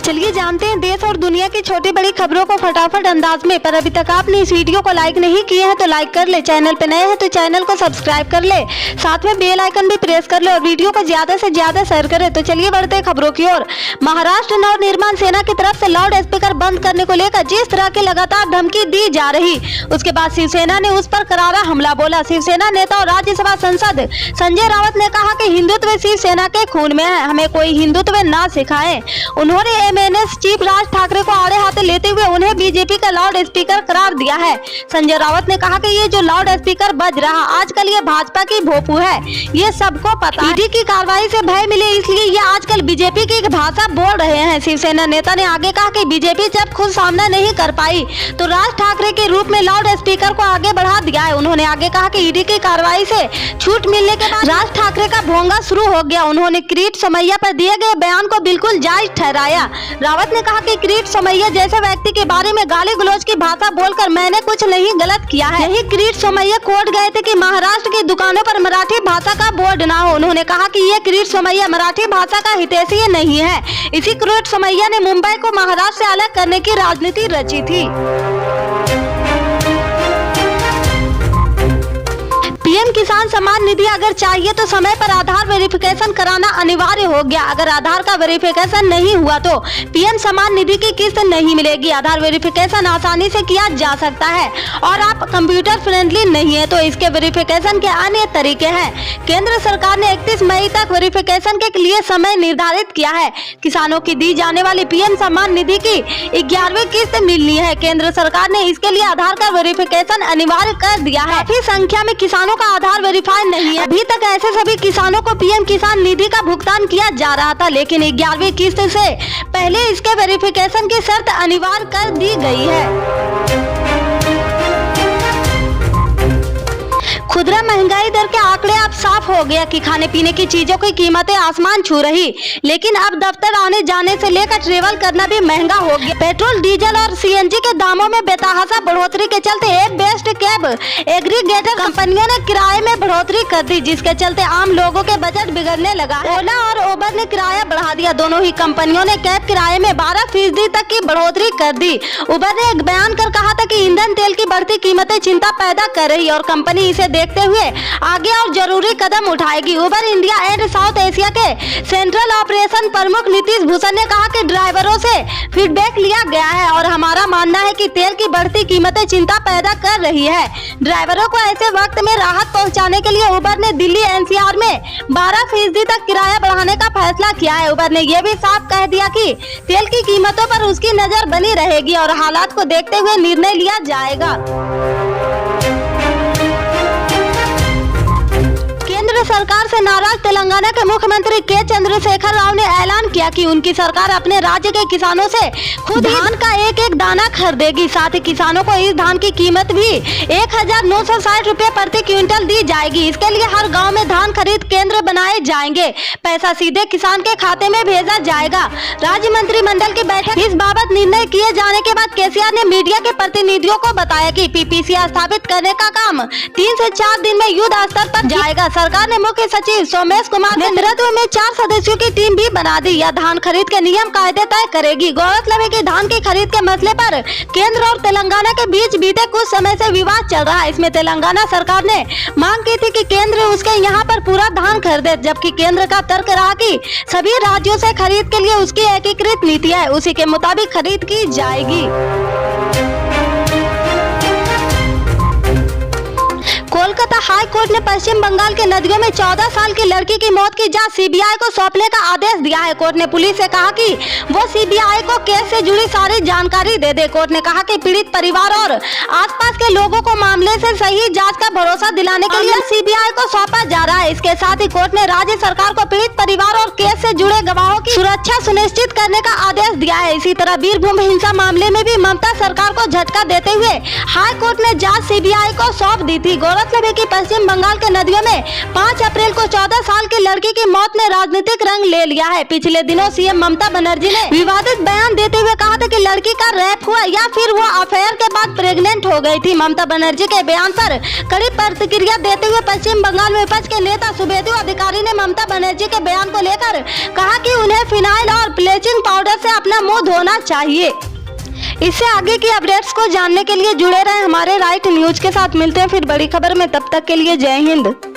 चलिए जानते हैं देश और दुनिया की छोटी बड़ी खबरों को फटाफट अंदाज में। पर अभी तक आपने इस वीडियो को लाइक नहीं किए हैं तो लाइक कर ले, चैनल पे नए हैं तो चैनल को सब्सक्राइब कर ले, साथ में बेल आइकन भी प्रेस कर ले और वीडियो को ज्यादा से ज्यादा शेयर करें। तो चलिए बढ़ते हैं खबरों की ओर। महाराष्ट्र नवनिर्माण सेना की तरफ से लाउड स्पीकर बंद करने को लेकर जिस तरह की लगातार धमकी दी जा रही, उसके बाद शिवसेना ने उस पर करारा हमला बोला। शिवसेना नेता और राज्यसभा सांसद संजय राउत ने कहा कि हिंदुत्व शिवसेना के खून में है, हमें कोई हिंदुत्व ना सिखाए। उन्होंने एमएनएस चीफ राज ठाकरे को आड़े हाथे लेते हुए उन्हें बीजेपी का लाउड स्पीकर करार दिया है। संजय राउत ने कहा कि ये जो लाउड स्पीकर बज रहा आजकल ये भाजपा की भोपू है, ये सबको पता है। ईडी की कार्रवाई से भय मिले इसलिए ये आजकल बीजेपी की भाषा बोल रहे हैं। शिवसेना नेता ने आगे कहा कि बीजेपी जब खुद सामना नहीं कर पाई तो राज ठाकरे के रूप में लाउड स्पीकर को आगे बढ़ा दिया है। उन्होंने आगे कहा कि ईडी की कार्रवाई से छूट मिलने के बाद राज ठाकरे का भोंगा शुरू हो गया। उन्होंने किरीट सोमैया पर दिए गए बयान को बिल्कुल जायज ठहराया। रावत ने कहा कि किरीट सोमैया जैसे व्यक्ति के बारे में गाली गलौज की भाषा बोलकर मैंने कुछ नहीं गलत किया है। यही किरीट सोमैया कोर्ट गए थे कि महाराष्ट्र की दुकानों पर मराठी भाषा का बोर्ड ना हो। उन्होंने कहा कि ये किरीट सोमैया मराठी भाषा का हितैषी नहीं है। इसी किरीट सोमैया ने मुंबई को महाराष्ट्र से अलग करने की राजनीति रची थी। पीएम किसान सम्मान निधि अगर चाहिए तो समय पर आधार वेरिफिकेशन कराना अनिवार्य हो गया। अगर आधार का वेरिफिकेशन नहीं हुआ तो पीएम सम्मान निधि की किस्त नहीं मिलेगी। आधार वेरिफिकेशन आसानी से किया जा सकता है और आप कंप्यूटर फ्रेंडली नहीं है तो इसके वेरिफिकेशन के अन्य तरीके हैं। केंद्र सरकार ने 31 मई तक वेरिफिकेशन के लिए समय निर्धारित किया है। किसानों की दी जाने वाली पीएम सम्मान निधि की 11वीं किस्त मिलनी है। केंद्र सरकार ने इसके लिए आधार का वेरिफिकेशन अनिवार्य कर दिया है। काफी संख्या में किसानों का आधार वेरीफाई नहीं है। अभी तक ऐसे सभी किसानों को पीएम किसान निधि का भुगतान किया जा रहा था, लेकिन 11वीं किस्त से पहले इसके वेरिफिकेशन की शर्त अनिवार्य कर दी गई है। खुदरा महंगाई दर के आंकड़े अब साफ हो गया कि खाने पीने की चीजों की कीमतें आसमान छू रही, लेकिन अब दफ्तर आने जाने से लेकर ट्रेवल करना भी महंगा हो गया। पेट्रोल, डीजल और सीएनजी के दामों में बेतहाशा बढ़ोतरी के चलते एक बेस्ट कैब एग्रीगेटर कंपनियों ने किराए में बढ़ोतरी कर दी, जिसके चलते आम लोगों के बजट बिगड़ने लगा। ओला और उबर ने किराया बढ़ा दिया। दोनों ही कंपनियों ने कैब किराए में 12% तक की बढ़ोतरी कर दी। उबर ने एक बयान कर कहा था कि ईंधन तेल की बढ़ती कीमतें चिंता पैदा कर रही और कंपनी इसे देखते हुए आगे और जरूरी कदम उठाएगी। उबर इंडिया एंड साउथ एशिया के सेंट्रल ऑपरेशन प्रमुख नीतीश भूषण ने कहा कि ड्राइवरों से फीडबैक लिया गया है और हमारा मानना है कि तेल की बढ़ती कीमतें चिंता पैदा कर रही है। ड्राइवरों को ऐसे वक्त में राहत पहुंचाने के लिए उबर ने दिल्ली एनसीआर में 12% तक किराया बढ़ाने का फैसला किया है। उबर ने यह भी साफ कह दिया कि तेल की कीमतों पर उसकी नजर बनी रहेगी और हालात को देखते हुए निर्णय लिया जाएगा। केंद्र सरकार से नाराज तेलंगाना के मुख्यमंत्री के चंद्रशेखर राव ने ऐलान किया कि उनकी सरकार अपने राज्य के किसानों से खुद धान का एक एक दाना खरीदेगी। साथ ही किसानों को इस धान की कीमत भी 1960 रुपए प्रति क्विंटल दी जाएगी। इसके लिए हर गांव में धान खरीद केंद्र बनाए जाएंगे। पैसा सीधे किसान के खाते में भेजा जाएगा। राज्य मंत्रिमंडल की बैठक इस बाबत निर्णय किए जाने के बाद केसीआर ने मीडिया के प्रतिनिधियों को बताया कि पीपीसी स्थापित करने का काम 3 से 4 दिन में युद्ध स्तर पर जाएगा। सरकार ने मुख्य सचिव सोमेश कुमार के नेतृत्व में 4 सदस्यों की टीम भी बना दी। यह धान खरीद के नियम कायदे तय करेगी। गौरतलब है कि धान की खरीद के मसले पर केंद्र और तेलंगाना के बीच बीते कुछ समय से विवाद चल रहा है। इसमें तेलंगाना सरकार ने मांग की थी कि केंद्र उसके यहाँ पर पूरा धान खरीदे, जबकि केंद्र का तर्क रहा कि सभी राज्यों से खरीद के लिए उसकी एकीकृत नीति है, उसी के मुताबिक खरीद की जाएगी। कोलकाता हाई कोर्ट ने पश्चिम बंगाल के नदियों में 14 साल की लड़की की मौत की जांच सीबीआई को सौंपने का आदेश दिया है। कोर्ट ने पुलिस से कहा कि वो सीबीआई को केस से जुड़ी सारी जानकारी दे दे। कोर्ट ने कहा कि पीड़ित परिवार और आसपास के लोगों को मामले से सही जांच का भरोसा दिलाने के लिए सीबीआई को सौंपा जा रहा है। इसके साथ ही कोर्ट ने राज्य सरकार को पीड़ित परिवार और केस से जुड़े गवाहों की सुरक्षा सुनिश्चित करने का आदेश दिया है। इसी तरह बीरभूम हिंसा मामले में भी ममता सरकार को झटका देते हुए हाई कोर्ट ने जाँच सीबीआई को सौंप दी थी। गौरतलब मतलब है कि पश्चिम बंगाल के नदियों में 5 अप्रैल को 14 साल की लड़की की मौत ने राजनीतिक रंग ले लिया है। पिछले दिनों सीएम ममता बनर्जी ने विवादित बयान देते हुए कहा था कि लड़की का रेप हुआ या फिर वो अफेयर के बाद प्रेग्नेंट हो गई थी। ममता बनर्जी के बयान पर कड़ी प्रतिक्रिया देते हुए पश्चिम बंगाल में विपक्ष के नेता शुभेंदु अधिकारी ने ममता बनर्जी के बयान को लेकर कहा कि उन्हें फिनाइल और ब्लीचिंग पाउडर से अपना मुंह धोना चाहिए। इससे आगे की अपडेट्स को जानने के लिए जुड़े रहें हमारे राइट न्यूज के साथ। मिलते हैं फिर बड़ी खबर में, तब तक के लिए जय हिंद।